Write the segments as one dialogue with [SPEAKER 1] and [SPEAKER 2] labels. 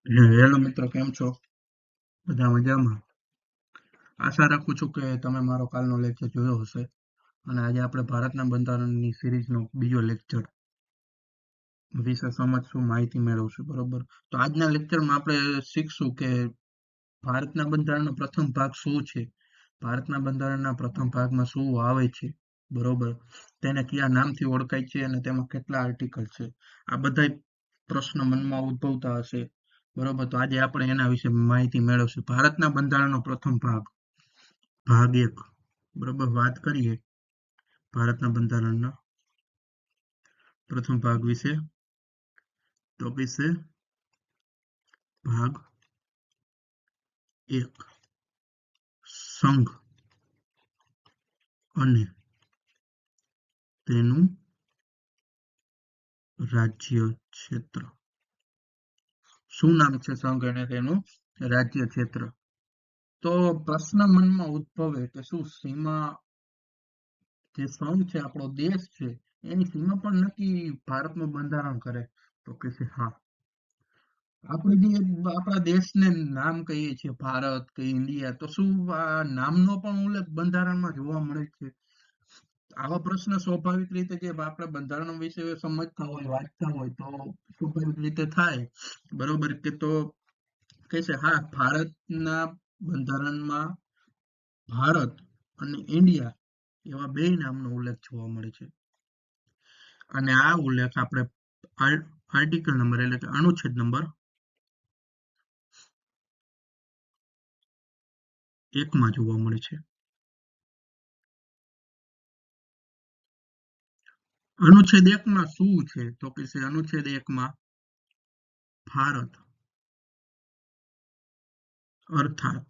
[SPEAKER 1] Hello મિત્રો, કેમ છો? બધા મજામાં? આશા રાખું છું કે તમે મારો કાલનો લેક્ચર જોયો હશે. અને આજે આપણે ભારતના બંધારણની સિરીઝનો બીજો લેક્ચર વિશે સમજશું, માહિતી મેળવશું. બરોબર, તો આજના લેક્ચરમાં આપણે શીખશું કે ભારતના બંધારણનો પ્રથમ ભાગ શું છે, ભારતના બંધારણના પ્રથમ ભાગમાં શું આવે છે. બરોબર, તેને કયા નામથી ઓળખાય છે અને તેમાં કેટલા આર્ટિકલ છે. આ બધા પ્રશ્ન મનમાં ઉદ્ભવતા હશે. બરોબર, તો આજે આપણે એના વિશે માહિતી મેળવશું. ભારતના બંધારણનો પ્રથમ ભાગ, ભાગ એક. બરોબર, વાત કરીએ ભારતના બંધારણના પ્રથમ ભાગ વિશે, તો વિશે ભાગ એક, સંઘ અને તેનું રાજ્ય ક્ષેત્ર. શું નામ છે સંઘ અને તેનું રાજ્ય ક્ષેત્ર? તો પ્રશ્ન મનમાં ઉદ્ભવે કે શું સીમા, જે સંઘ છે, આપણો દેશ છે, એની સીમા પણ નક્કી ભારતનું બંધારણ કરે? તો કે છે હા. આપણે જે આપણા દેશને નામ કહીએ છીએ ભારત કે ઇન્ડિયા, તો શું આ નામનો પણ ઉલ્લેખ બંધારણમાં જોવા મળે છે? આવા પ્રશ્ન સ્વાભાવિક રીતે જે આપણે બંધારણ વિશે સમજતા હોય, વાંચતા હોય, તો સ્વાભાવિક રીતે થાય. બરોબર, કે તો કહે છે હા, ભારતના બંધારણમાં ભારત અને ઇન્ડિયા એવા બે નામનો ઉલ્લેખ જોવા મળે છે. અને આ ઉલ્લેખ આપણે આર્ટિકલ નંબર એટલે કે અનુચ્છેદ નંબર 1 માં જોવા મળે છે. અનુચ્છેદ 1 માં શું છે? તો કે છે અનુચ્છેદ 1 માં ભારત અર્થાત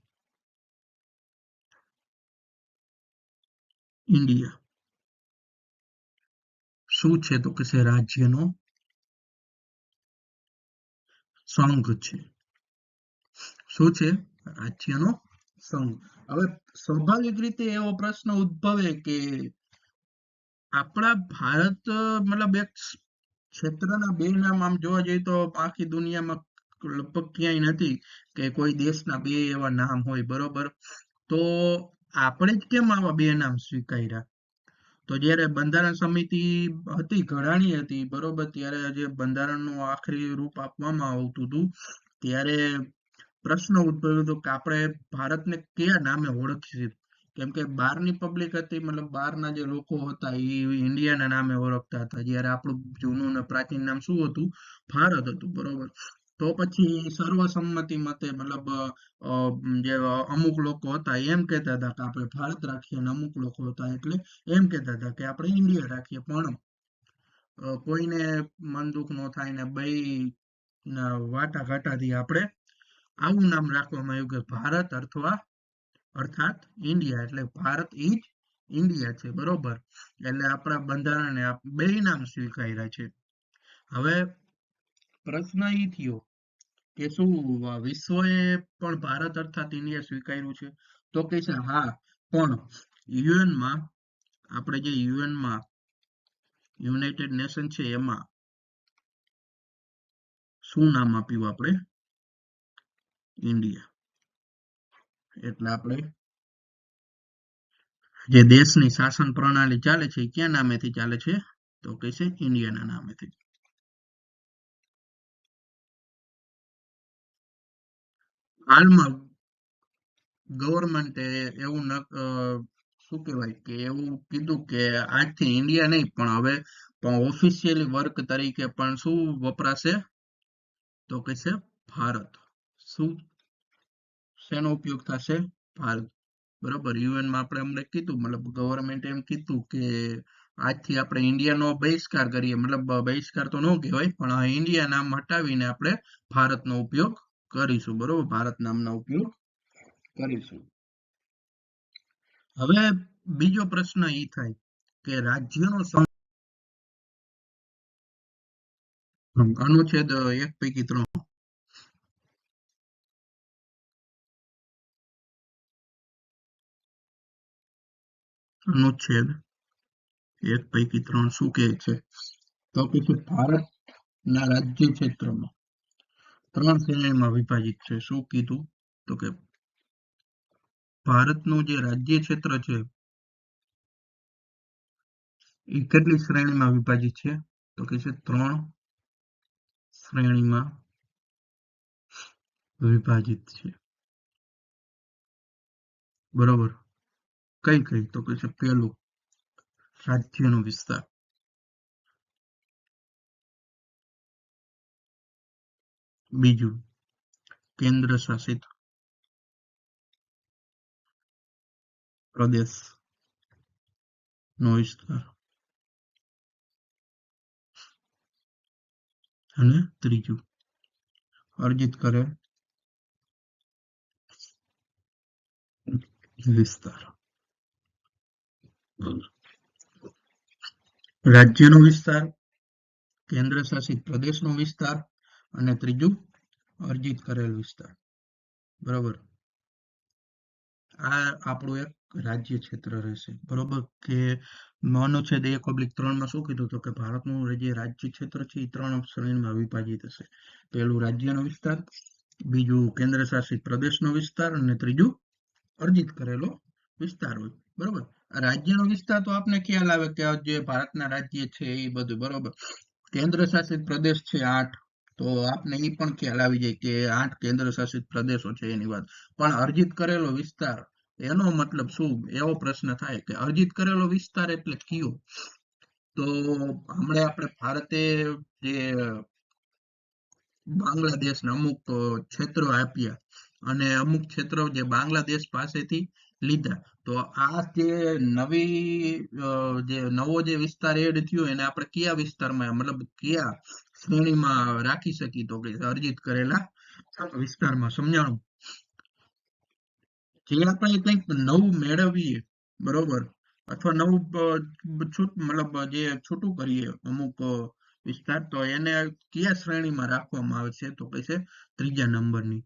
[SPEAKER 1] ઇન્ડિયા શું છે? તો કે છે રાજ્યનો સંઘ છે. શું છે? રાજ્યનો સંઘ. હવે સ્વાભાવિક રીતે એવો પ્રશ્ન ઉદ્ભવે કે આપણા ભારત, મતલબ એક ક્ષેત્રના બે નામ આમ જોવા જઈએ તો આખી દુનિયામાં લગભગ ક્યાંય નથી કે કોઈ દેશના બે એવા નામ હોય. બરોબર, તો આપણે જ કેમ આવા બે નામ સ્વીકાર્યા? તો જ્યારે બંધારણ સમિતિ હતી, ઘડાણી હતી, બરોબર, ત્યારે જે બંધારણનું આખરી રૂપ આપવામાં આવતું હતું, ત્યારે પ્રશ્ન ઉદ્ભવ્યો હતો કે આપણે ભારતને કયા નામે ઓળખીએ. કેમ કે બહારની પબ્લિક હતી, મતલબ બહારના જે લોકો હતા, એ ઇન્ડિયાના નામે ઓળખતા હતા, જ્યારે આપણું જૂનું ને પ્રાચીન નામ શું હતું? ભારત હતું. બરોબર, તો પછી સર્વસંમતિ મતે, મતલબ જે અમુક લોકો હતા એમ કહેતા હતા કે આપણે ભારત રાખીએ, અને અમુક લોકો હતા એટલે એમ કહેતા હતા કે આપણે ઇન્ડિયા રાખીએ. પણ કોઈને મન દુઃખ ન થાય ને બે ના વાટાઘાટાથી આપણે આવું નામ રાખવામાં આવ્યું કે ભારત અથવા અર્થાત ઇન્ડિયા, એટલે ભારત ઇજ ઇન્ડિયા છે. બરોબર, એટલે આપણા બંધારણે બે નામ સ્વીકાર્યા છે. હવે પ્રશ્ન એ થયો કે શું વિશ્વએ પણ ભારત અર્થાત ઇન્ડિયા સ્વીકાર્યું છે? તો કે છે હા, પણ યુએનમાં, આપણે જે યુએનમાં યુનાઇટેડ નેશન છે, એમાં શું નામ આપ્યું આપણે? ઇન્ડિયા. એટલે આપણે જે દેશની શાસન પ્રણાલી ચાલે છે એ ક્યાં નામેથી ચાલે છે? તો કે છે ઇન્ડિયાના નામેથી. હાલમાં ગવર્મેન્ટે એવું શું કહેવાય કે એવું કીધું કે આજથી ઇન્ડિયા નહીં, પણ હવે ઓફિશિયલી વર્ક તરીકે પણ શું વપરાશે? તો કે છે ભારત. શું, શેનો ઉપયોગ થશે? ભારત. બરોબર, યુએનમાં આપણે હમણાં કીધું, મતલબ ગવર્મેન્ટ એમ કીધું કે આજથી આપણે ઇન્ડિયાનો બહિષ્કાર કરીએ, મતલબ બહિષ્કાર તો ન કહેવાય, પણ ઇન્ડિયા નામ હટાવીને આપણે ભારતનો ઉપયોગ કરીશું. બરોબર, ભારત નામનો ઉપયોગ કરીશું. હવે બીજો પ્રશ્ન એ થાય કે રાજ્યનો અનુચ્છેદ 1 પૈકી 3, અનુચ્છેદ 1 પૈકી 3 શું કહે છે? તો કે ભારતના રાજ્ય ક્ષેત્રમાં ત્રણ શ્રેણીમાં વિભાજિત છે. શું કીધું? તો કે ભારતનું જે રાજ્ય ક્ષેત્ર છે એ કેટલી શ્રેણીમાં વિભાજિત છે? તો કે છે ત્રણ શ્રેણીમાં વિભાજિત છે. બરોબર. કઈ કઈ? તો કે છે પહેલું રાજ્યનો વિસ્તાર, બીજું કેન્દ્ર શાસિત પ્રદેશ નો વિસ્તાર અને ત્રીજું અર્જિત કરેલ વિસ્તાર. રાજ્યનો વિસ્તાર, કેન્દ્ર શાસિત પ્રદેશનો વિસ્તાર અને ત્રીજું અર્જિત કરેલ વિસ્તાર. બરોબર. આ આપણું એક રાજ્ય ક્ષેત્ર રહેશે. બરોબર. કે અનુચ્છેદ 1/3 શું કીધું? તો કે ભારતનું જે રાજ્ય ક્ષેત્ર છે એ ત્રણ શ્રેણીમાં વિભાજિત હશે. પહેલું રાજ્યનો વિસ્તાર, બીજું કેન્દ્ર શાસિત પ્રદેશનો વિસ્તાર અને ત્રીજું અર્જિત કરેલો વિસ્તાર હોય. બરોબર. રાજ્યનો વિસ્તાર તો આપને ખ્યાલ આવે કે જે ભારતના રાજ્ય છે એ બધું. બરોબર. કેન્દ્ર શાસિત પ્રદેશ છે 8, તો આપને એ પણ ખ્યાલ આવી જાય કે 8 કેન્દ્ર શાસિત પ્રદેશો છે એની વાત. પણ અર્જિત કરેલો વિસ્તાર એનો મતલબ શું? એવો પ્રશ્ન થાય કે અર્જિત કરેલો વિસ્તાર એટલે કયો? તો હમણાં આપણે ભારતે જે બાંગ્લાદેશને અમુક ક્ષેત્રો આપ્યા અને અમુક ક્ષેત્રો જે બાંગ્લાદેશ પાસેથી લીધા, તો આ જે જે નવો જે વિસ્તાર એડ થયો એને આપણે કયા વિસ્તારમાં મતલબ કયા શ્રેણીમાં રાખી શકીએ? તો કે અર્જિત કરેલા વિસ્તારમાં. સમજાણું? જે આપણે કંઈક નવું મેળવીએ, બરોબર, અથવા નવું મતલબ જે છૂટું કરીએ અમુક વિસ્તાર, તો એને કયા શ્રેણીમાં રાખવામાં આવે છે? તો કે છે ત્રીજા નંબરની.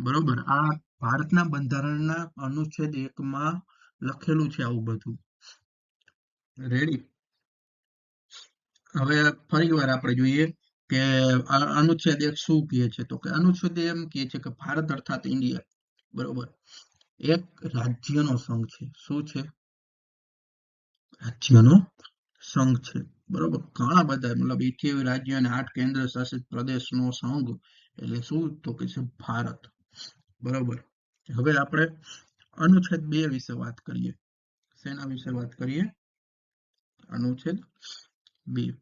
[SPEAKER 1] બરોબર. આ ભારતના બંધારણના અનુચ્છેદ 1માં લખેલું છે આવું બધું. રેડી? હવે ફરી વાર આપણે જોઈએ કે આ અનુચ્છેદ 1 શું કહે છે? તો કે અનુચ્છેદ એમ કહે છે કે ભારત અર્થાત ઇન્ડિયા, બરોબર, એક રાજ્યનો સંઘ છે. શું છે? રાજ્યનો સંઘ છે. બરોબર. ઘણા બધા મતલબ 28 રાજ્ય અને 8 કેન્દ્ર શાસિત પ્રદેશનો સંઘ એટલે શું? તો કે છે ભારત. બરોબર. હવે આપણે અનુચ્છેદ 2 વિશે વાત કરીએ. શેના વિશે વાત કરીએ? અનુચ્છેદ 2.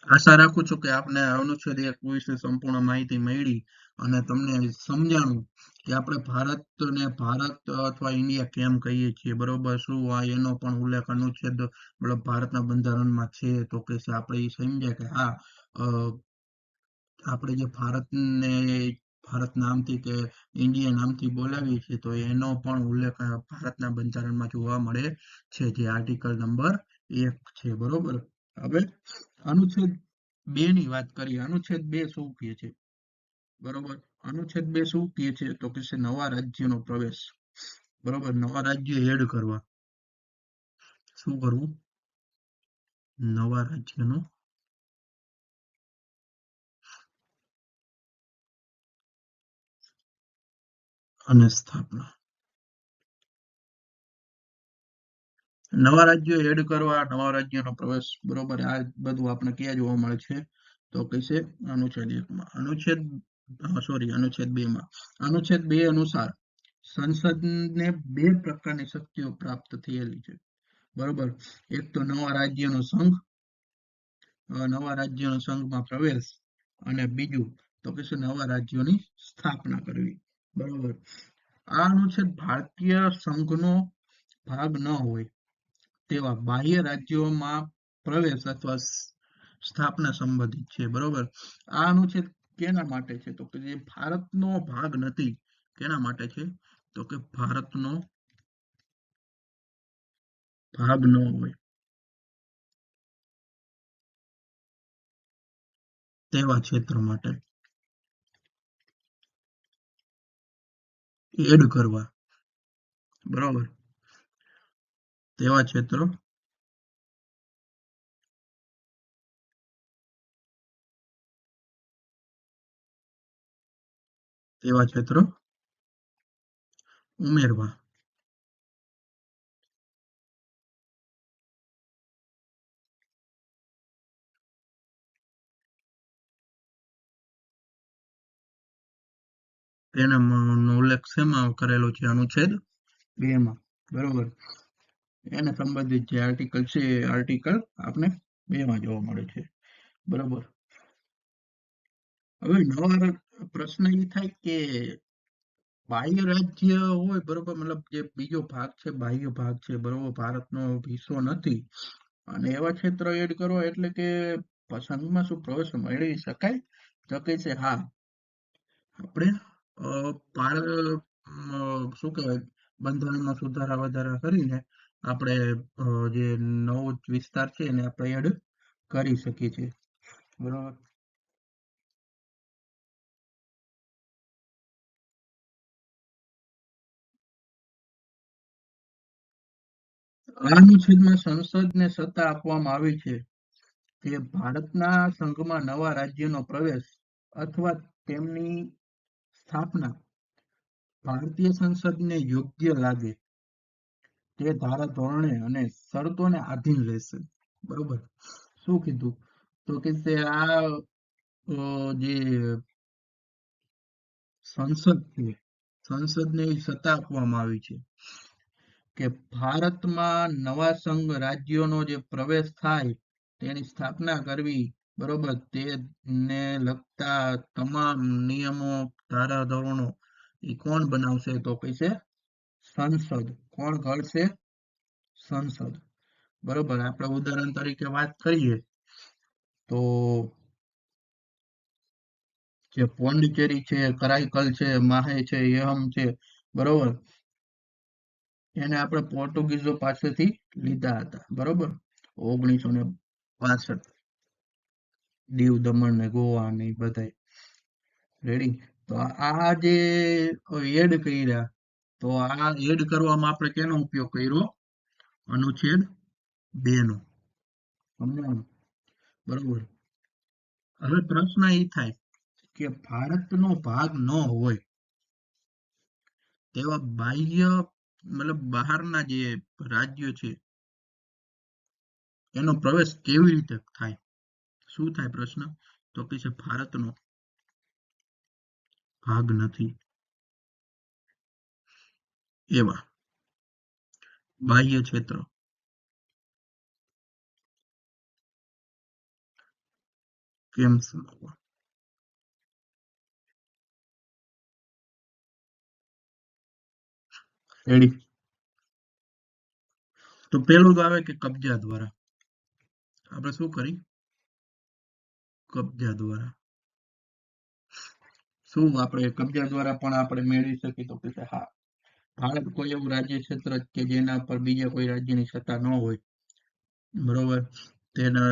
[SPEAKER 1] આશા રાખું છું કે આપને અનુચ્છેદ 1 વિશે સંપૂર્ણ માહિતી મળી અને તમને સમજાણું કે આપણે ભારતને ભારત અથવા ઇન્ડિયા કેમ કહીએ છીએ. બરોબર. શું એનો પણ ઉલ્લેખ અનુચ્છેદ મતલબ ભારતના બંધારણમાં છે? તો કે આપણે એ સમજ્યા કે હા, આપણે જે ભારતને ભારત નામથી કે ઇન્ડિયા નામથી બોલાવીએ છીએ તો એનો પણ ઉલ્લેખ ભારતના બંધારણમાં જોવા મળે છે, જે આર્ટિકલ નંબર 1 છે. બરોબર. હવે અનુચ્છેદ 2 ની વાત કરીએ. અનુચ્છેદ 2 શું કહે છે? બરોબર. અનુચ્છેદ 2 શું કહે છે? તો કે છે નવા રાજ્યનો પ્રવેશ. બરોબર. નવા રાજ્ય એડ કરવા. શું કરવું? નવા રાજ્યનો અને સ્થાપના. નવા રાજ્યો એડ કરવા, નવા રાજ્યનો પ્રવેશ. બરોબર. આ બધું આપણે ક્યાં જોવા મળે છે? તો કે છે અનુચ્છેદ 1માં. અનુચ્છેદ 2માં. અનુચ્છેદ 2 અનુસાર સંસદને 2 પ્રકારની શક્તિઓ પ્રાપ્ત થયેલી છે. બરોબર. એક તો નવા રાજ્યનો સંઘમાં પ્રવેશ અને બીજું તો કે છે નવા રાજ્યોની સ્થાપના કરવી. બરોબર. આ અનુચ્છેદ ભારતીય સંઘનો ભાગ ન હોય તેવા બાહ્ય રાજ્યોમાં પ્રવેશ અથવા સ્થાપના સંબંધિત છે. બરોબર. આ અનુચ્છેદ કેના માટે છે? તો કે જે ભારતનો ભાગ નથી. કેના માટે છે? તો કે ભારતનો ભાગ ન હોય તેવા ક્ષેત્ર માટે એડ કરવા. બરોબર. તેવા ક્ષેત્રો ઉમેરવા. તેના નો ઉલ્લેખ શેમાં કરેલો છે? અનુચ્છેદ 2 માં. બરોબર. એને સંબંધિત જે આર્ટિકલ છે એ આર્ટિકલ આપણે 2 માં જોવા મળે છે. બરોબર. હવે નવો પ્રશ્ન એ થાય કે બાહ્ય રાજ્ય હોય, બરોબર, મતલબ જે બીજો ભાગ છે, બાહ્ય ભાગ છે, બરોબર, ભારતનો હિસ્સો નથી, અને એવા ક્ષેત્ર એડ કરો એટલે કે સંઘમાં શું પ્રવેશ મેળવી શકાય? તો કે છે હા, આપણે શું કહેવાય, બંધારણમાં સુધારા વધારા કરીને આપણે જે નવો વિસ્તાર છે એને આપણે એડ કરી શકીએ છીએ. બરોબર. આ અનુચ્છેદમાં સંસદને સત્તા આપવામાં આવી છે કે ભારતના સંઘમાં નવા રાજ્યનો પ્રવેશ અથવા તેમની સ્થાપના ભારતીય સંસદને યોગ્ય લાગે તે ધારા ધોરણે અને શરતોને આધીન રહેશે. બરોબર. શું કીધું? તો કે તે આ જે સંસદ છે, સંસદને સત્તા આપવામાં આવી છે કે ભારતમાં નવા સંઘ રાજ્યોનો જે પ્રવેશ થાય તેની સ્થાપના કરવી, બરોબર, તેને લગતા તમામ નિયમો, ધારાધોરણો એ કોણ બનાવશે? તો કહેશે સંસદ. કોણ ઘડશે? સંસદ. બરોબર. આપણે ઉદાહરણ તરીકે વાત કરીએ તો જે પોંડિચેરી છે, કરાઈકલ છે, માહે છે, યહમ છે, બરોબર, એને આપણે પોર્ટુગીઝો પાસેથી લીધા હતા. બરોબર. 1962. દીવ, દમણ ને ગોવા ને બધાય. રેડી. તો આ જે એડ કર્યા, તો આ એડ કરવામાં આપણે કેનો ઉપયોગ કર્યો? અનુચ્છેદ 2 નો. સમજાણું? બરોબર. હવે પ્રશ્ન એ થાય કે ભારતનો ભાગ ન હોય તેવા બાહ્ય, મતલબ બહારના જે રાજ્યો છે એનો પ્રવેશ કેવી રીતે થાય? શું થાય પ્રશ્ન? તો કે છે ભારતનો ભાગ નથી એવા બાહ્ય ક્ષેત્ર કેમ સમજવા? રેડી. તો પેલું તો આવે કે કબજા દ્વારા. આપણે શું કરી? કબજા દ્વારા. શું આપણે કબજા દ્વારા પણ આપણે મેળવી શકીએ? તો કે હા, ભારત કોઈ એવું રાજ્ય ક્ષેત્ર કે જેના પર બીજા કોઈ રાજ્યની સત્તા ન હોય, બરોબર, તેને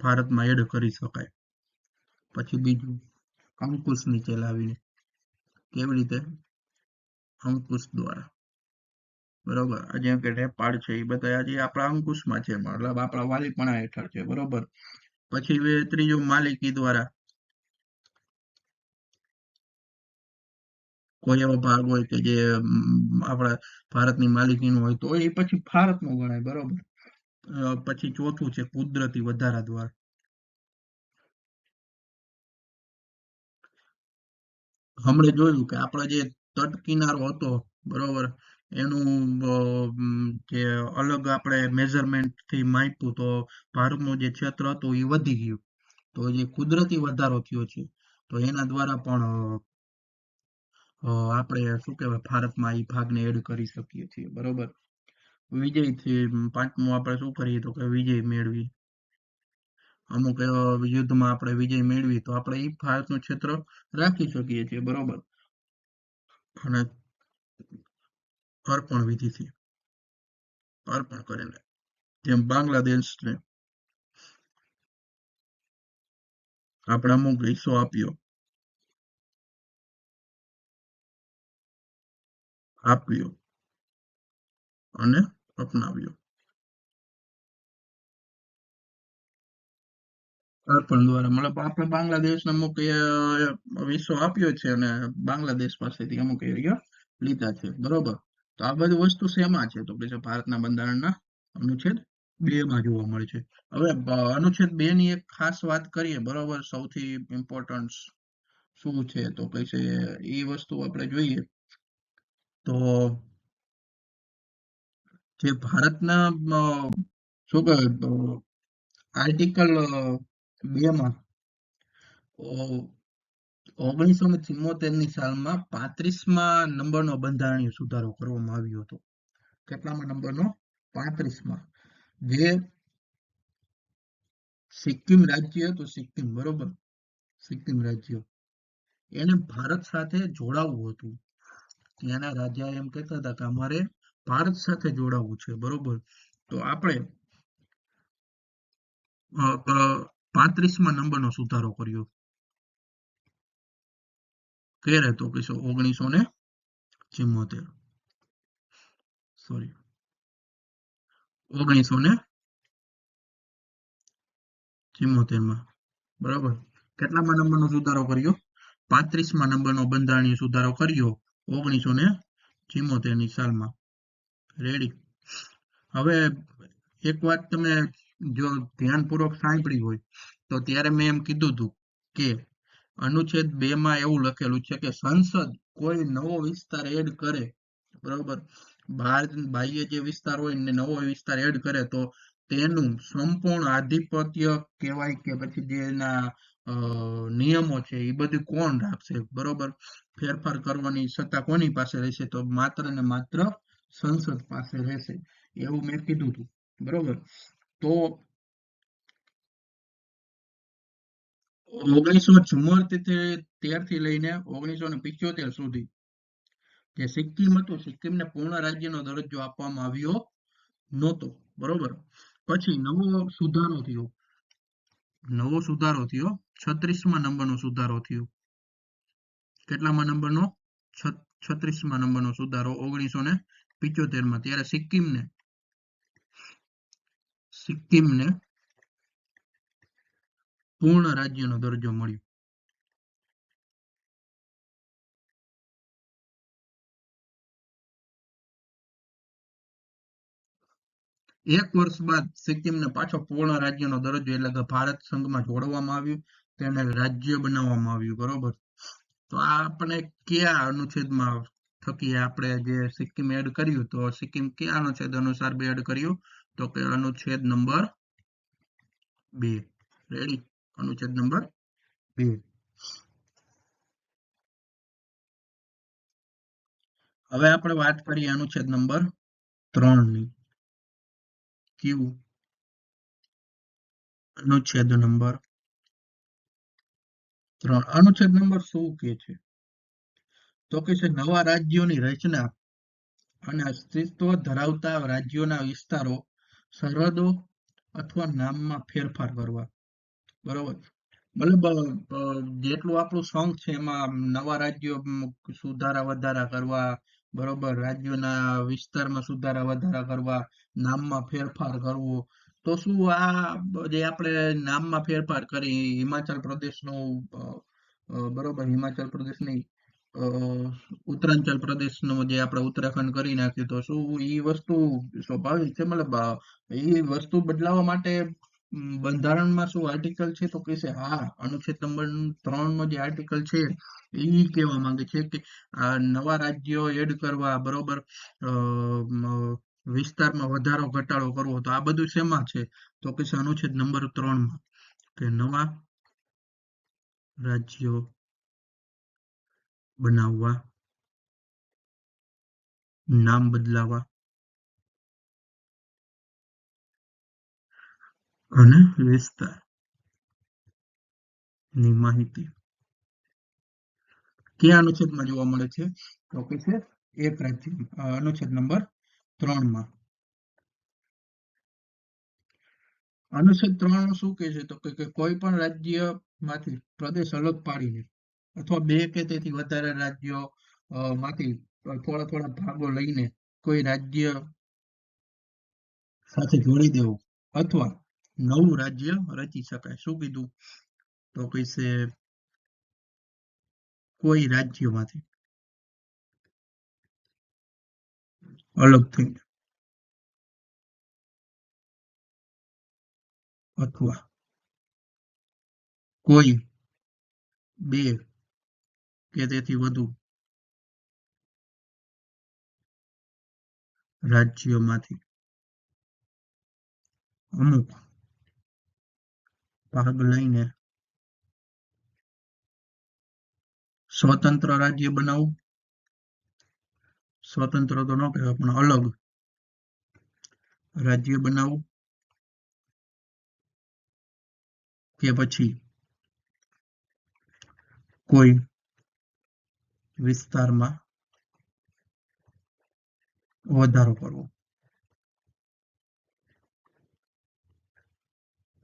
[SPEAKER 1] ભારતમાં એડ કરી શકાય. પછી બીજું, અંકુશ નીચે લાવીને. કેવી રીતે? અંકુશ દ્વારા. બરોબર. જેમ કે નેપાળ છે, એ બધા હજી આપણા અંકુશમાં છે, મતલબ આપણા વાલીપણા હેઠળ છે. બરોબર. પછી ત્રીજું, માલિકી દ્વારા. કોઈ એવો ભાગ હોય કે જે આપણા ભારતની માલિકીનું હોય તો એ પછી ભારતનું ગણાય. બરોબર. પછી ચોથું છે કુદરતી વધારા દ્વારા. હમણાં જોયું કે આપણા જે તટ કિનારો હતો, બરોબર, એનું જે અલગ આપણે મેઝરમેન્ટ થી માપ્યું તો ભારતનું જે ક્ષેત્ર હતું એ વધી ગયું. તો જે કુદરતી વધારો થયો છે, તો એના દ્વારા પણ આપણે શું કહેવાય, ભારતમાં એ ભાગને એડ કરી શકીએ છીએ. બરોબર. વિજયથી પાંચમું આપણે શું કરીએ? તો કે વિજય મેળવી. અમુક યુદ્ધમાં આપણે વિજય મેળવી તો આપણે એ ભારતનું ક્ષેત્ર રાખી શકીએ છીએ. બરોબર. અને અર્પણ વિધિથી અર્પણ કરીને, જેમ બાંગ્લાદેશને આપણે અમુક હિસ્સો આપ્યો અને અપનાવ્યો? અર્પણ દ્વારા મતલબ આપણે બાંગ્લાદેશને અમુક વિશ્વ આપ્યો છે અને બાંગ્લાદેશ પાસેથી અમુક એરિયા લીધા છે, બરોબર. તો આ બધી વસ્તુ શેમાં છે? તો પછી ભારતના બંધારણના અનુચ્છેદ 2 માં જોવા મળે છે. હવે અનુચ્છેદ 2 ની એક ખાસ વાત કરીએ, બરોબર, સૌથી ઇમ્પોર્ટન્ટ શું છે તો પછી એ વસ્તુ આપણે જોઈએ તો જે ભારતના શું કહેવાય આર્ટિકલ 2 માં 1974 ની સાલમાં 35મા નંબરનો બંધારણીય સુધારો કરવામાં આવ્યો હતો. કેટલામા નંબરનો? 35માં. જે સિક્કિમ રાજ્ય હતું, સિક્કિમ, બરોબર, સિક્કિમ રાજ્ય એને ભારત સાથે જોડાવવું હતું. ત્યાંના રાજા એમ કહેતા હતા કે અમારે ભારત સાથે જોડાવવું છે, બરોબર. તો આપણે 35મા નંબરનો સુધારો કર્યો. ક્યારે? તો કે 1974, સોરી, 1974માં, બરાબર. કેટલામા નંબરનો સુધારો કર્યો? 35મા નંબરનો બંધારણીય સુધારો કર્યો 1974 ની સાલમાં. રેડી? હવે એક વાત તમે જો ધ્યાનપૂર્વક સાંભળી હોય તો ત્યારે મેં એમ કીધું હતું કે અનુચ્છેદ 2 માં એવું લખેલું છે કે સંસદ કોઈ નવો વિસ્તાર એડ કરે, બરોબર, બાહ્ય જે વિસ્તાર હોય ને નવો વિસ્તાર એડ કરે તો તેનું સંપૂર્ણ આધિપત્ય કહેવાય કે પછી જે એના નિયમો છે એ બધું કોણ રાખશે, બરોબર. ફેરફાર કરવાની સત્તા કોની પાસે રહેશે? તો માત્ર ને માત્ર સંસદ પાસે રહેશે, એવું મેં કીધું હતું, બરોબર. તો 1974 થી લઈને 1975 સુધી જે સિક્કિમ હતું, સિક્કિમને પૂર્ણ રાજ્યનો દરજ્જો આપવામાં આવ્યો નહોતો, બરોબર. પછી નવો સુધારો થયો 36મા નંબરનો સુધારો થયો. કેટલામા નંબરનો? 36મા નંબરનો સુધારો 1975માં. ત્યારે સિક્કિમને પૂર્ણ રાજ્યનો દરજ્જો મળ્યો. એક વર્ષ બાદ સિક્કિમને પાછો પૂર્ણ રાજ્યનો દરજ્જો એટલે કે ભારત સંઘમાં જોડવામાં આવ્યું, તેને રાજ્ય બનાવવામાં આવ્યું, બરોબર. તો આ આપણે કયા અનુચ્છેદમાં થકી આપણે જે સિક્કિમ એડ કર્યું? તો સિક્કિમ કયા અનુચ્છેદ અનુસાર એડ કર્યું? તો કે અનુચ્છેદ નંબર 2. રેડી? અનુચ્છેદ નંબર 2. હવે આપણે વાત કરીએ અનુચ્છેદ નંબર 3 ની. કેવું? અનુચ્છેદ નંબર 3. અનુચ્છેદ નંબર શું કે છે? તો કે છે નવા રાજ્યોની રચના અને અસ્તિત્વ ધરાવતા રાજ્યોના વિસ્તારો, સરહદો અથવા નામમાં ફેરફાર કરવા, બરોબર. મતલબ જેટલું આપણું સંઘ છે એમાં નવા રાજ્યો સુધારા વધારા કરવા, બરોબર, રાજ્યોના વિસ્તારમાં સુધારા વધારા કરવા, નામમાં ફેરફાર કરવો. તો શું આ જે આપણે નામમાં ફેરફાર કરી હિમાચલ પ્રદેશનું બરોબર, હિમાચલ પ્રદેશ નહીં, ઉત્તરાંચલ પ્રદેશનો જે આપણે ઉત્તરાખંડ કરી નાખ્યું, તો શું એ વસ્તુ સ્વાભાવિક છે? મતલબ એ વસ્તુ બદલાવા માટે બંધારણમાં શું આર્ટિકલ છે? તો કે છે હા, અનુચ્છેદ નંબર 3 નો જે આર્ટિકલ છે એ કહેવા માંગે છે કે આ નવા રાજ્યો એડ કરવા, બરોબર, વિસ્તારમાં વધારો ઘટાડો કરવો. તો આ બધું શેમાં છે? તો કે છે અનુચ્છેદ નંબર 3 માં, કે નવા રાજ્યો બનાવવા, નામ બદલાવા અને વિસ્તારની માહિતી કયા અનુચ્છેદમાં જોવા મળે છે? તો કે છે એક રાજ્ય, અનુચ્છેદ નંબર 3 માં. અનુચ્છેદ 3 શું કહે છે? તો કે કોઈ પણ રાજ્યમાંથી પ્રદેશ અલગ પાડીને અથવા બે કે તેથી વધારે રાજ્યો માંથી થોડા થોડા ભાગો લઈને કોઈ રાજ્ય સાથે જોડી દેવું અથવા નવું રાજ્ય રચી શકાય. શું કીધું? તો કહેશે કોઈ રાજ્યમાંથી અલગ થઈને અથવા કોઈ બે કે તેથી વધુ રાજ્યોમાંથી અમુક ભાગ લઈને સ્વતંત્ર રાજ્ય બનાવવું. સ્વતંત્ર તો ન કહેવાય પણ અલગ રાજ્ય બનાવવું કે પછી કોઈ વિસ્તારમાં વધારો કરવો.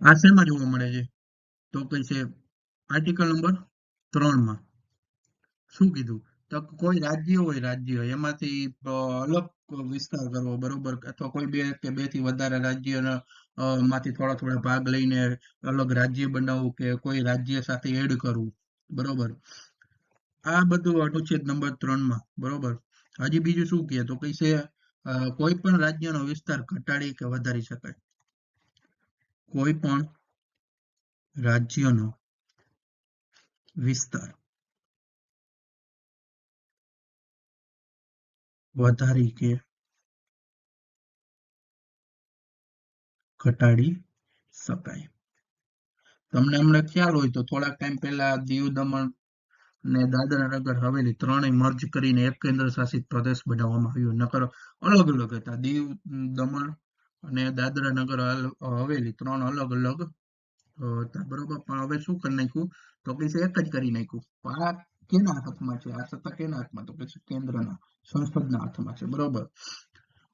[SPEAKER 1] આ શેમાં જોવા મળે છે? તો કઈ છે આર્ટિકલ નંબર 3 માં. શું કીધું? તો કોઈ રાજ્ય હોય, રાજ્ય એમાંથી અલગ વિસ્તાર કરવો, બરોબર, અથવા કોઈ બે કે બે થી વધારે રાજ્યના માંથી થોડા થોડા ભાગ લઈને અલગ રાજ્ય બનાવવું કે કોઈ રાજ્ય સાથે એડ કરવું, બરોબર. આ બધું અનુચ્છેદ નંબર 3 માં, બરોબર. હજી બીજું શું કહે? તો કઈ છે કોઈ પણ રાજ્યનો વિસ્તાર ઘટાડી કે વધારી શકાય. કોઈ પણ રાજ્યનો વિસ્તાર વધારી કે ઘટાડી શકાય. તમને હમણાં ખ્યાલ હોય તો થોડાક ટાઈમ પહેલા દીવ દમણ ને દાદરા નગર હવેલી ત્રણેય મર્જ કરીને એક કેન્દ્ર શાસિત પ્રદેશ બનાવવામાં આવ્યો. નકર અલગ અલગ હતા. દીવ દમણ અને દાદરા નગર હવેલી ત્રણ અલગ અલગ હતા, બરોબર. પણ હવે શું કરી નાખ્યું? તો કે એક જ કરી નાખ્યું. આ કેના હાથમાં છે? આ સત્તા કેના હાથમાં? તો કે કેન્દ્રના સંસદના હાથમાં છે, બરોબર.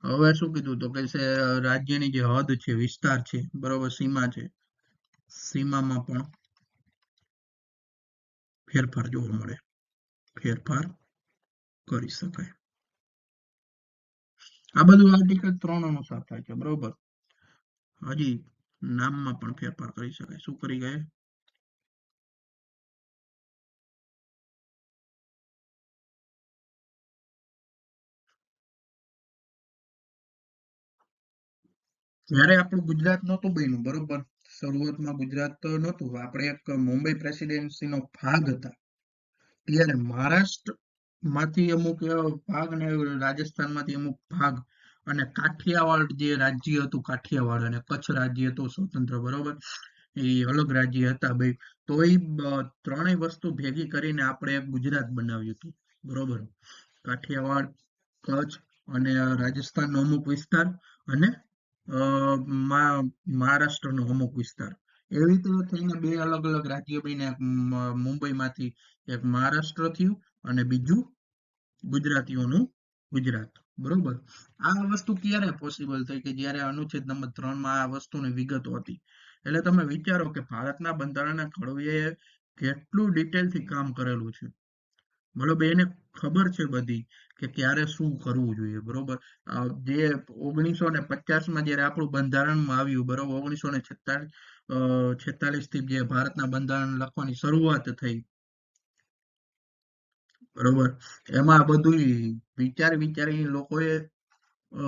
[SPEAKER 1] હવે શું કીધું? તો કે રાજ્યની જે હદ છે, વિસ્તાર છે, બરોબર, સીમા છે, સીમામાં પણ ફેરફાર જોવા મળે. ફેરફાર કરી શકાય. આ બધું આર્ટિકલ 3 અનુસાર થાય છે, બરોબર. હજી નામમાં પણ ફેરફાર કરી શકાય. શું કરી ગયા? જ્યારે આપણું ગુજરાત નહોતું બન્યું, બરોબર, શરૂઆતમાં ગુજરાત તો નહોતું, આપણે એક મુંબઈ પ્રેસિડેન્સીનો ભાગ હતા, ત્યારે મહારાષ્ટ્ર માંથી અમુક ભાગ અને રાજસ્થાનમાંથી અમુક ભાગ અને કાઠિયાવાડ જે રાજ્ય હતું, કાઠિયાવાડ અને કચ્છ રાજ્ય હતું સ્વતંત્ર, બરોબર, એ અલગ રાજ્ય હતા ભાઈ. તો એ ત્રણેય વસ્તુ ભેગી કરીને આપણે એક ગુજરાત બનાવ્યું હતું, બરોબર. કાઠિયાવાડ, કચ્છ અને રાજસ્થાનનો અમુક વિસ્તાર અને મહારાષ્ટ્રનો અમુક વિસ્તાર, એવી રીતે થઈને બે અલગ અલગ રાજ્ય બન્યા. મુંબઈમાંથી એક મહારાષ્ટ્ર થયું અને બીજું ગુજરાતીઓનું ગુજરાત, બરોબર. આ વસ્તુ ક્યારે પોસિબલ થઈ? કે જ્યારે અનુચ્છેદ નંબર 3 માં આ વસ્તુની વિગતો હતી. એટલે તમે વિચારો કે ભારતના બંધારણના ઘડવૈયાએ કેટલું ડિટેલથી કામ કરેલું છે, બરોબર. એને ખબર છે બધી કે ક્યારે શું કરવું જોઈએ, બરોબર. જે 1950 માં જયારે આપણું બંધારણમાં આવ્યું, બરોબર, 1946 થી જે ભારતના બંધારણ લખવાની શરૂઆત થઈ, બરોબર, એમાં બધું વિચારી લોકોએ અ,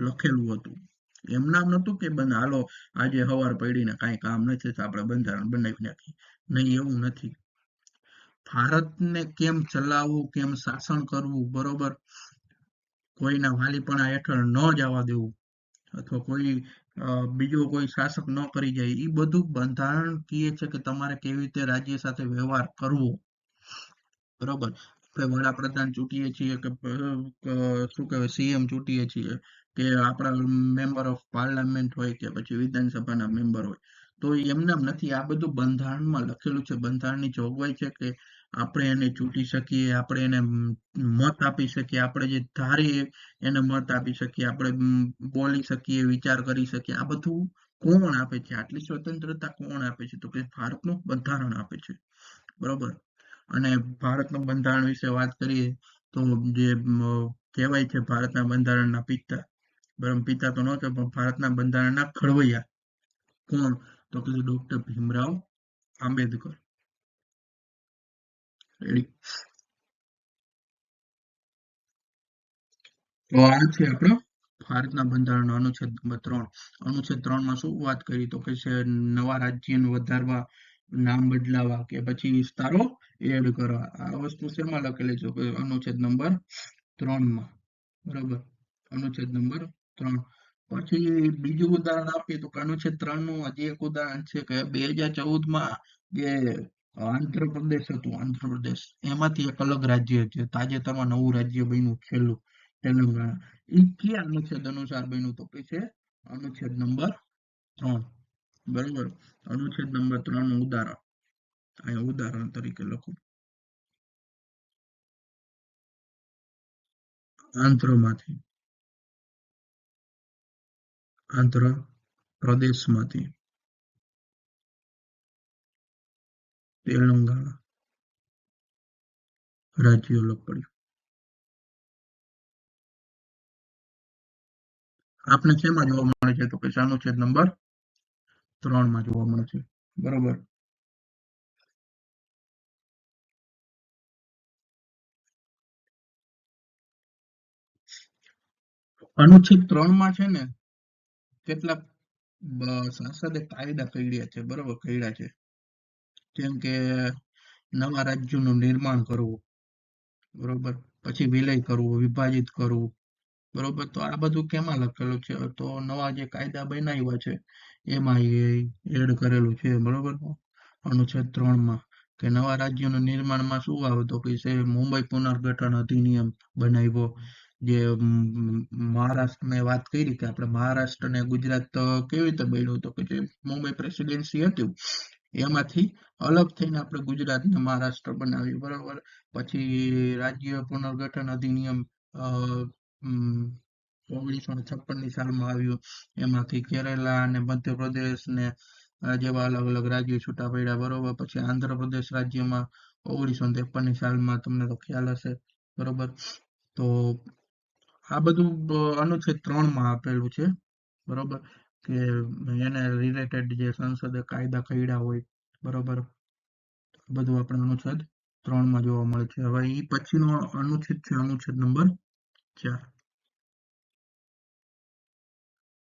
[SPEAKER 1] લખેલું હતું. એમ નામ નતું કે હાલો આજે સવાર પડીને કાંઈ કામ નથી તો આપણે બંધારણ બનાવી નાખીએ. નહીં, એવું નથી. ભારતને કેમ ચલાવવું, કેમ શાસન કરવું, બરોબર, કોઈના વાલીપણા હેઠળ ન જવા દેવું અથવા કોઈ બીજો કોઈ શાસક ન કરી જાય, એ બધું બંધારણ કહે છે કે તમારે કેવી રીતે રાજ્ય સાથે વ્યવહાર કરવો, બરોબર. આપણે વડાપ્રધાન ચૂંટીએ છીએ કે શું કહેવાય સીએમ ચૂંટીએ છીએ કે આપણા મેમ્બર ઓફ પાર્લામેન્ટ હોય કે પછી વિધાનસભાના મેમ્બર હોય, તો એમને એમ નથી. આ બધું બંધારણમાં લખેલું છે. બંધારણની જોગવાઈ છે કે આપણે એને ચૂંટી શકીએ, આપણે એને મત આપી શકીએ, આપણે જે ધારીએ એને મત આપી શકીએ, આપણે બોલી શકીએ, વિચાર કરી શકીએ. આ બધું કોણ આપે છે? આટલી સ્વતંત્રતા કોણ આપે છે? તો કે ભારતનું બંધારણ આપે છે, બરોબર. અને ભારતનું બંધારણ વિશે વાત કરીએ તો જે કહેવાય છે ભારતના બંધારણના પિતા, પિતા તો નહોતો પણ ભારતના બંધારણના ઘડવૈયા કોણ? તો કે ડોક્ટર ભીમરાવ આંબેડકર. રેડી? તો આ છે આપણો ભારતના બંધારણનો અનુચ્છેદ નંબર 3. અનુચ્છેદ 3 માં શું વાત કરી? તો કે છે નવા રાજ્યને વધારવા, નામ બદલાવા કે પછી વિસ્તારો એડ કરવા. આ વસ્તુ શેમાં લખેલી છે? કે અનુચ્છેદ નંબર 3 માં. બરોબર? અનુચ્છેદ નંબર 3. પછી બીજું ઉદાહરણ આપીએ તો અનુચ્છેદ 3 નું હજી એક ઉદાહરણ છે કે 2014 માં જે આંધ્રપ્રદેશ હતું, આંધ્રપ્રદેશ એમાંથી એક અલગ રાજ્ય છે, તાજેતરમાં નવું રાજ્ય બન્યું છેલ્લું, તેલંગાણા. એ કયા અનુચ્છેદ અનુસાર બન્યું? તો કે છે અનુચ્છેદ નંબર 3. બરોબર? અનુચ્છેદ નંબર 3 નું ઉદાહરણ અહીંયા ઉદાહરણ તરીકે લખું. આંધ્રમાંથી, આંધ્ર પ્રદેશમાંથી તેલંગાણા રાજ્ય અલગ પડ્યું. આપણે શેમાં જોવા મળે છે? તો કે અનુચ્છેદ નંબર 3 માં જોવા મળે છે. બરોબર? અનુચ્છેદ 3 માં છે ને કેટલાક સંસદે કાયદા કર્યા છે. બરોબર? કર્યા છે. જેમ કે નવા રાજ્યોનું નિર્માણ કરવું. બરોબર? પછી વિલય કરવું, વિભાજિત કરવું. બરોબર? તો આ બધું કેમાં લખેલું છે? તો નવા જે કાયદા બનાવ્યા છે એમાં એડ કરેલું છે. બરોબર? અનુચ્છેદ 3 માં કે નવા રાજ્યોના નિર્માણમાં શું આવે? તો કે છે મુંબઈ પુનર્ગઠન અધિનિયમ બનાવ્યો. જે મહારાષ્ટ્ર મેં વાત કરી કે આપણે મહારાષ્ટ્ર અને ગુજરાત કેવી રીતે બન્યું? તો કે જે મુંબઈ પ્રેસિડેન્સી હતી એમાંથી અલગ થઈને આપણે ગુજરાત ને મહારાષ્ટ્ર બનાવ્યું. બરોબર? પછી રાજ્ય પુનર્ગઠન અધિનિયમ 1956 ની સાલમાં આવ્યું. એમાંથી કેરેલા અને મધ્યપ્રદેશ ને જેવા અલગ અલગ રાજ્યો છૂટા પડ્યા. બરોબર? પછી આંધ્રપ્રદેશ રાજ્યમાં 1953 ની સાલમાં, તમને તો ખ્યાલ હશે. બરોબર? તો આ બધું અનુચ્છેદ 3 માં આપેલું છે. બરોબર? કે એને રિલેટેડ જે સંસદે કાયદા કર્યા હોય. બરોબર? બધું આપણે અનુચ્છેદ 3 માં જોવા મળે છે. હવે એ પછીનો અનુચ્છેદ છે અનુચ્છેદ નંબર 4.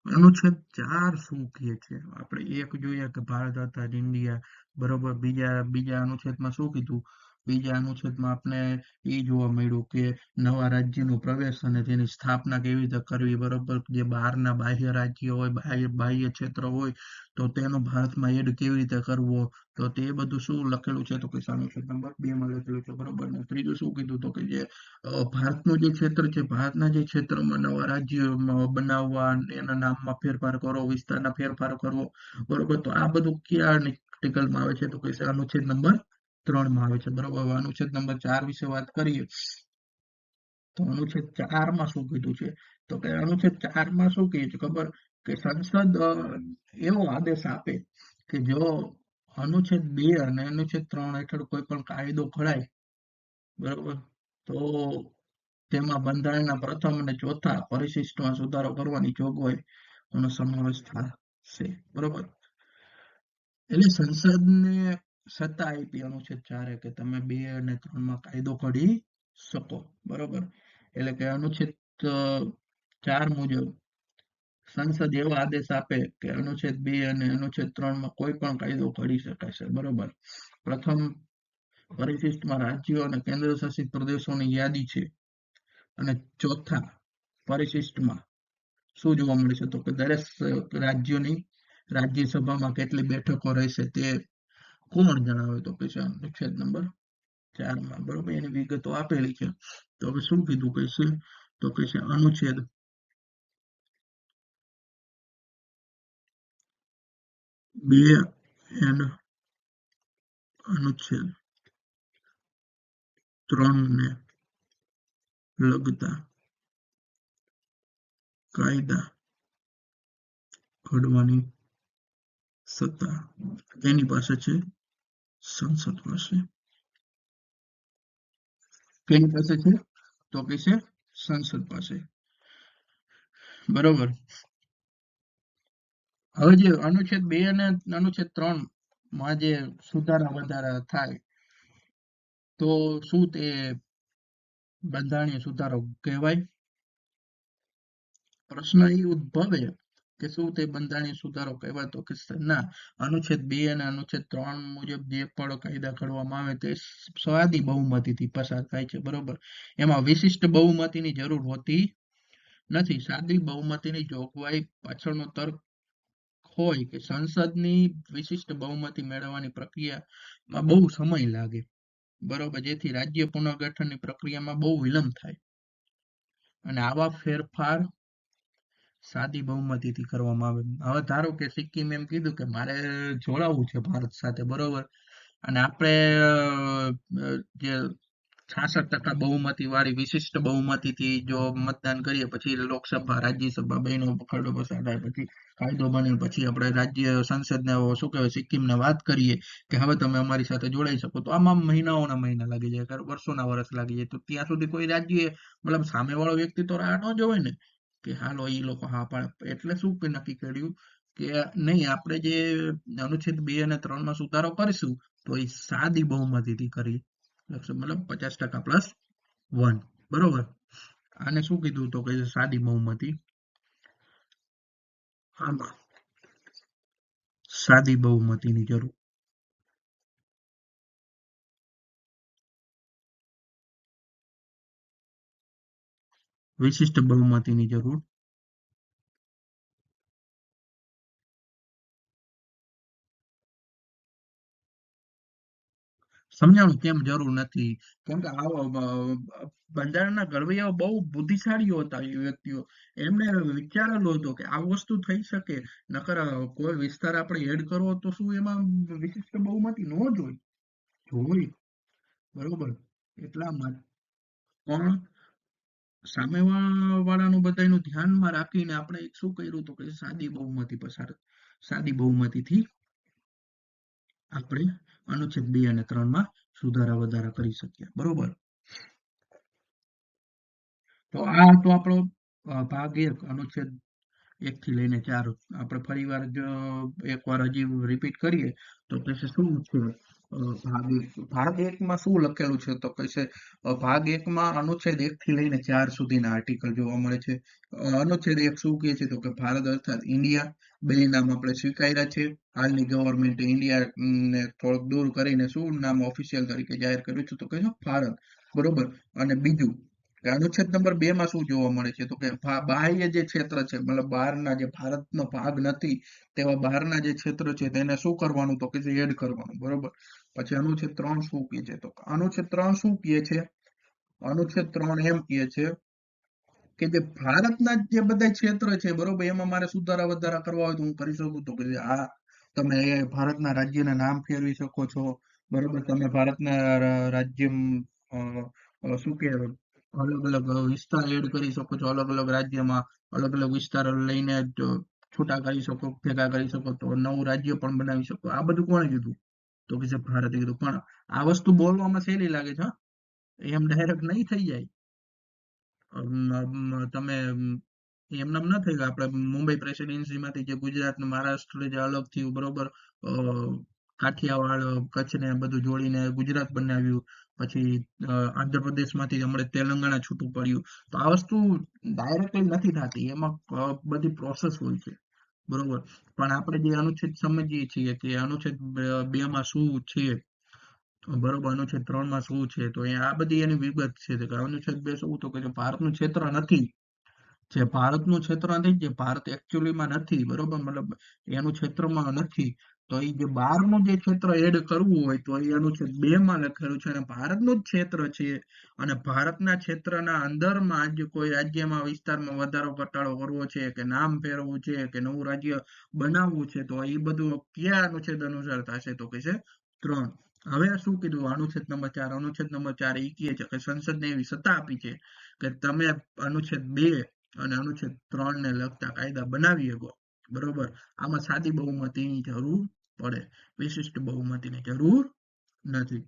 [SPEAKER 1] અનુચ્છેદ 4 શું કહે છે? આપણે એક જોઈએ કે ભારત આઝાદ ઇન્ડિયા. બરોબર? બીજા અનુચ્છેદમાં શું કીધું? બીજા અનુચ્છેદમાં આપણે એ જોવા મળ્યું કે નવા રાજ્યનો પ્રવેશ અને તેની સ્થાપના કેવી રીતે કરવી. બરોબર? જે બહારના બાહ્ય રાજ્ય હોય, બાહ્ય ક્ષેત્ર હોય, તો તેનો ભારતમાં એડ કેવી રીતે કરવો. તો તે બધું શું લખેલું છે? તો કે અનુચ્છેદ નંબર 2 માં લખેલું છે. બરોબર? ને ત્રીજું શું કીધું? તો કે જે ભારતનું જે ક્ષેત્ર છે, ભારતના જે ક્ષેત્રમાં નવા રાજ્ય બનાવવા, એના નામમાં ફેરફાર કરો, વિસ્તારના ફેરફાર કરવો. બરોબર? તો આ બધું કયા આર્ટિકલમાં આવે છે? તો કે અનુચ્છેદ નંબર 3 માં આવે છે. બરોબર? અનુચ્છેદ નંબર 4 વિશે વાત કરીએ તો અનુચ્છેદ 4 માં શું કીધું છે? તો કે અનુચ્છેદ 4 માં શું કહે છે ખબર? કે સંસદ એવો આદેશ આપે કે જો અનુચ્છેદ 2 અને અનુચ્છેદ 3 હેઠળ કોઈ પણ કાયદો ઘડાય. બરોબર? તો તેમાં બંધારણના પ્રથમ અને ચોથા પરિશિષ્ટમાં સુધારો કરવાની જોગવાઈનો સમાવેશ થશે. બરોબર? એટલે સંસદને સત્તા આપી અનુચ્છેદ 4 કે તમે 2 અને 3 માં કાયદો ઘડી શકો. બરોબર? એટલે કે અનુચ્છેદ 4 મુજબ સંસદ એવો આદેશ આપે કે અનુચ્છેદ 2 અને અનુચ્છેદ 3 માં કોઈ પણ કાયદો ઘડી શકાશે. બરોબર? પ્રથમ પરિશિષ્ટમાં રાજ્યો અને કેન્દ્ર શાસિત પ્રદેશોની યાદી છે. અને ચોથા પરિશિષ્ટમાં શું જોવા મળે છે? તો કે દરેક રાજ્યોની રાજ્યસભામાં કેટલી બેઠકો રહેશે તે કોણ જણાવે? તો કે અનુચ્છેદ નંબર 4 માં. બરોબર? એની વિગતો આપેલી છે. તો હવે શું કીધું? કે છે તો કે અનુચ્છેદ 2 and અનુચ્છેદ 3 ને લગતા કાયદા ઘડવાની સત્તા એની પાસે છે, સંસદ પાસે. કેની પાસે છે? તો કે છે સંસદ પાસે. બરોબર. હવે જે અનુચ્છેદ 2 અને અનુચ્છેદ 3 માં જે સુધારા વધારા થાય તો શું તે બંધારણીય સુધારો કહેવાય? પ્રશ્ન એ ઉદ્ભવે કે શું તે બંધારણીય સુધારો કહેવાતો કે ના. અનુચ્છેદ 2 અને અનુચ્છેદ 3 મુજબ જે પણ કાયદા ઘડવામાં આવે તે સાદી બહુમતીથી પસાર થાય છે, બરોબર. એમાં વિશિષ્ટ બહુમતીની જરૂર હોતી નથી. સાદી બહુમતીની જોગવાઈ પાછળનો તર્ક હોય કે સંસદની વિશિષ્ટ બહુમતી મેળવવાની પ્રક્રિયામાં બહુ સમય લાગે, બરોબર, જેથી રાજ્ય પુનર્ગઠનની પ્રક્રિયામાં બહુ વિલંબ થાય અને આવા ફેરફાર સાદી બહુમતીથી કરવામાં આવે. હવે ધારો કે સિક્કિમ એમ કીધું કે મારે જોડાવું છે ભારત સાથે, બરોબર, અને આપણે જે 66% બહુમતી વાળી વિશિષ્ટ બહુમતીથી જો મતદાન કરીએ પછી લોકસભા રાજ્યસભા બેનો ખરડો પસાર થાય પછી કાયદો બને પછી આપણે રાજ્ય સંસદને શું કહેવાય સિક્કિમને વાત કરીએ કે હવે તમે અમારી સાથે જોડાઈ શકો તો આમાં મહિનાઓના મહિના લાગી જાય, વર્ષોના વર્ષ લાગી જાય. તો ત્યાં સુધી કોઈ રાજ્ય મતલબ સામેવાળો વ્યક્તિ તો રાહ ન જોવે ને કે હાલો એ લોકો હા પાડે. એટલે શું નક્કી કર્યું કે નહીં, આપણે જે અનુચ્છેદ 2 અને 3 માં સુધારો કરીશું તો એ સાદી બહુમતીથી કરી મતલબ 50%+1, બરોબર. આને શું કીધું તો કે સાદી બહુમતી. આમાં સાદી બહુમતીની જરૂર, વિશિષ્ટ બહુમતીની જરૂર. સમજાણું કેમ જરૂર નથી. કેમ કે આવો બંધારણના ઘડવૈયાઓ બહુ બુદ્ધિશાળીઓ હતા એ વ્યક્તિઓ. એમણે વિચારેલું હતું કે આ વસ્તુ થઈ શકે. નકર કોઈ વિસ્તાર આપણે એડ કરવો તો શું એમાં વિશિષ્ટ બહુમતી ન જોઈ જોઈ, બરોબર. એટલા માટે પણ સામે વાળાનું બધાનું ધ્યાનમાં રાખીને આપણે શું કર્યું તો કે સાદી બહુમતી પસાર સાદી બહુમતીથી આપણે અનુચ્છેદ 2 અને 3 માં સુધારા વધારા કરી શકીએ, બરોબર. તો આ હતો આપણો ભાગ 1 અનુચ્છેદ 1 થી લઈને 4. આપણે ફરીવાર એકવાર હજી રિપીટ કરીએ તો પછી શું છે ભાગ 1. ભાગ 1 માં શું લખેલું છે તો કહે છે ભાગ 1 માં અનુચ્છેદ 1 થી લઈને 4 સુધીના આર્ટિકલ જોવા મળે છે. અનુચ્છેદ 1 શું કહે છે તો કે ભારત અર્થાત ઇન્ડિયા બે નામ આપણે સ્વીકાર્યા છે. હાલની ગવર્મેન્ટ ઇન્ડિયા ને થોડુંક દૂર કરીને શું નામ ઓફિશિયલ તરીકે જાહેર કર્યું છે તો કે છે ભારત, બરોબર. અને બીજું કે અનુચ્છેદ નંબર 2 માં શું જોવા મળે છે તો કે બાહ્ય જે ક્ષેત્ર છે મતલબ બહારના જે ભારતનો ભાગ નથી તેવા બહારના જે ક્ષેત્ર છે તેને શું કરવાનું તો કે એડ કરવાનું, બરોબર. પછી અનુચ્છેદ 3 શું કહે છે તો અનુચ્છેદ 3 શું કહે છે, અનુચ્છેદ 3 એમ કહે છે કે જે ભારતના જે બધા ક્ષેત્ર છે, બરોબર, એમાં મારે સુધારા વધારા કરવા હોય તો હું કરી શકું તો કે આ તમે ભારતના રાજ્યના નામ ફેરવી શકો છો, બરોબર. તમે ભારતના રાજ્ય શું કે અલગ અલગ વિસ્તાર એડ કરી શકો છો, અલગ અલગ રાજ્યમાં અલગ અલગ વિસ્તારો લઈને છૂટા કરી શકો, ભેગા કરી શકો તો નવું રાજ્ય પણ બનાવી શકો. આ બધું કોણે કીધું તો કે જે ભારતે કીધું. પણ આ વસ્તુ બોલવામાં સહેલી લાગે છે, એમ ડાયરેક્ટ નહીં થઈ જાય. તમે એમનેમ ન થઈ ગયા. આપણે મુંબઈ પ્રેસિડેન્સીમાંથી જે ગુજરાત ને મહારાષ્ટ્ર જે અલગ થયું, બરોબર, કાઠિયાવાડ કચ્છને બધું જોડીને ગુજરાત બનાવ્યું. પછી આંધ્રપ્રદેશમાંથી હમણાં તેલંગાણા છૂટું પડ્યું. તો આ વસ્તુ ડાયરેક્ટલી નથી થતી, એમાં બધી પ્રોસેસ હોય છે, બરોબર. પણ આપણે જે અનુચ્છેદ સમજીએ છીએ કે અનુચ્છેદ 2 માં શું છે, બરોબર, અનુચ્છેદ 3 માં શું છે તો આ બધી એની વિગત છે કે અનુચ્છેદ 2 શું તો કે જે ભારતનું ક્ષેત્ર નથી, જે ભારતનું ક્ષેત્ર નથી, જે ભારત એકચ્યુઅલીમાં નથી, બરોબર, મતલબ એનું ક્ષેત્રમાં નથી. તો એ જે બહારનું જે ક્ષેત્ર એડ કરવું હોય તો એ અનુચ્છેદ 2 માં લખેલું છે અને ભારતનું જ ક્ષેત્ર છે અને ભારતના ક્ષેત્રના અંદરમાં જ કોઈ રાજ્યમાં વિસ્તારમાં વધારો ઘટાડો કરવો છે કે નામ ફેરવવું છે કે નવું રાજ્ય બનાવવું છે તો એ બધું કયા અનુચ્છેદ અનુસાર થશે તો કે છે 3. હવે શું કીધું અનુચ્છેદ નંબર 4, અનુચ્છેદ નંબર 4 એ કહે છે કે સંસદને એવી સત્તા આપી છે કે તમે અનુચ્છેદ 2 અને અનુચ્છેદ 3 ને લગતા કાયદા બનાવી શકો, બરોબર. આમાં સાદી બહુમતીની જરૂર પડે, વિશિષ્ટ બહુમતીની જરૂર નથી.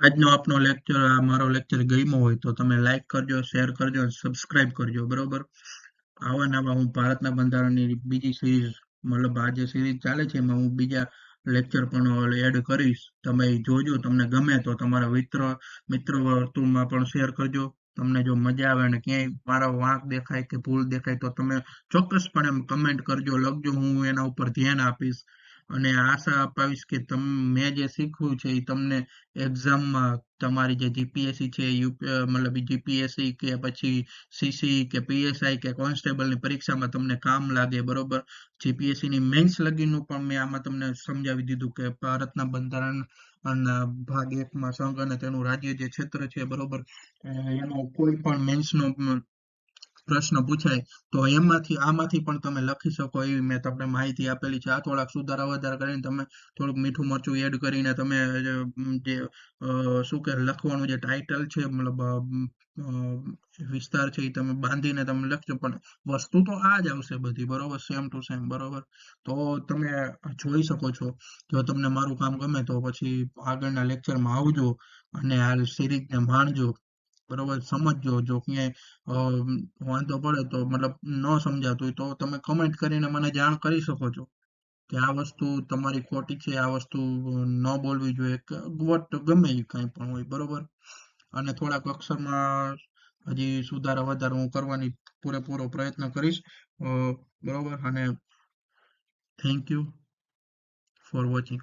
[SPEAKER 1] આજનો આપનો લેક્ચર, આ મારો લેક્ચર ગમ્યો હોય તો તમે લાઈક કરજો, શેર કરજો અને સબસ્ક્રાઇબ કરજો, બરોબર. આવા નવા હું ભારતના બંધારણની બીજી સિરીઝ, મતલબ આ જે સિરીઝ ચાલે છે એમાં હું બીજા લેક્ચર પણ એડ કરીશ. તમે ઈ જોજો, તમને ગમે તો તમારા મિત્ર વર્તુળમાં પણ શેર કરજો. તમને જો મજા આવે અને ક્યાંય મારો વાંક દેખાય કે ભૂલ દેખાય તો તમે ચોક્કસપણે કમેન્ટ કરજો, લખજો, હું એના ઉપર ધ્યાન આપીશ. અને આશા અપાવીશ કે મેં જે શીખવ્યું છે એ તમને એક્ઝામમાં, તમારી જે જીપીએસસી છે, મતલબ જીપીએસસી કે પછી સીસી કે પીએસઆઈ કે કોન્સ્ટેબલની પરીક્ષામાં તમને કામ લાગે, બરોબર. જીપીએસસી ની મેન્સ લગીનું પણ મેં આમાં તમને સમજાવી દીધું કે ભારતના બંધારણ અને ભાગ 1 માં સંઘ અને તેનું રાજ્ય જે ક્ષેત્ર છે, બરોબર. એનો કોઈ પણ મેન્સનો પ્રશ્ન પૂછાય તો એમાંથી આમાંથી પણ તમે લખી શકો એવી મેં તમને માહિતી આપેલી છે. આ થોડાક સુધારા વધારા કરીને તમે થોડુંક મીઠું મરચું એડ કરીને તમે જે શું કે લખવાનું જે ટાઇટલ છે, મતલબ વિસ્તાર છે એ તમે બાંધીને તમે લખજો, પણ વસ્તુ તો આ જ આવશે બધી, બરોબર, સેમ ટુ સેમ, બરોબર. તો તમે જોઈ શકો છો. જો તમને મારું કામ ગમે તો પછી આગળના લેક્ચરમાં આવજો અને આ સિરીઝને માણજો, બરોબર. સમજજો. જો ક્યાંય વાંધો પડે તો, મતલબ ન સમજાતું હોય તો તમે કમેન્ટ કરીને મને જાણ કરી શકો છો કે આ વસ્તુ તમારી ખોટી છે, આ વસ્તુ ન બોલવી જોઈએ, કે વટ ગમે એ કાંઈ પણ હોય, બરોબર. અને થોડાક અક્ષરમાં હજી સુધારા વધારા હું કરવાની પૂરેપૂરો પ્રયત્ન કરીશ, બરોબર. અને થેન્ક યુ ફોર વોચિંગ.